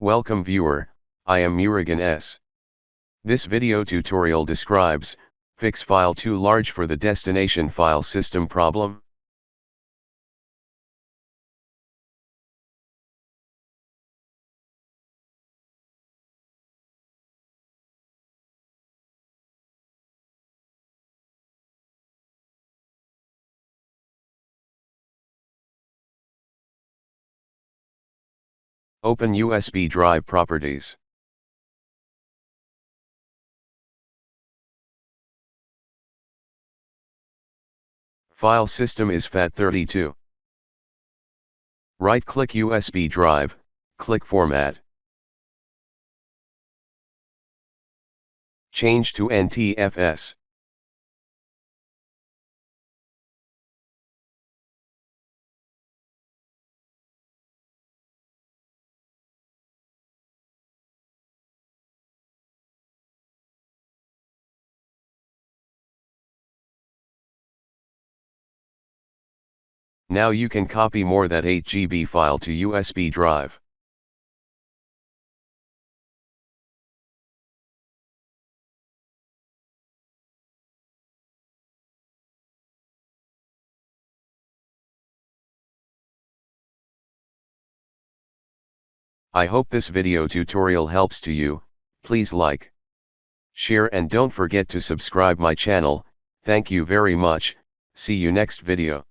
Welcome viewer, I am Murugan S. This video tutorial describes, fix file too large for the destination file system problem. Open USB drive properties. File system is FAT32. Right-click USB drive, click Format. Change to NTFS. Now you can copy more than 8 GB file to USB drive. I hope this video tutorial helps to you. Please like, share and don't forget to subscribe my channel. Thank you very much. See you next video.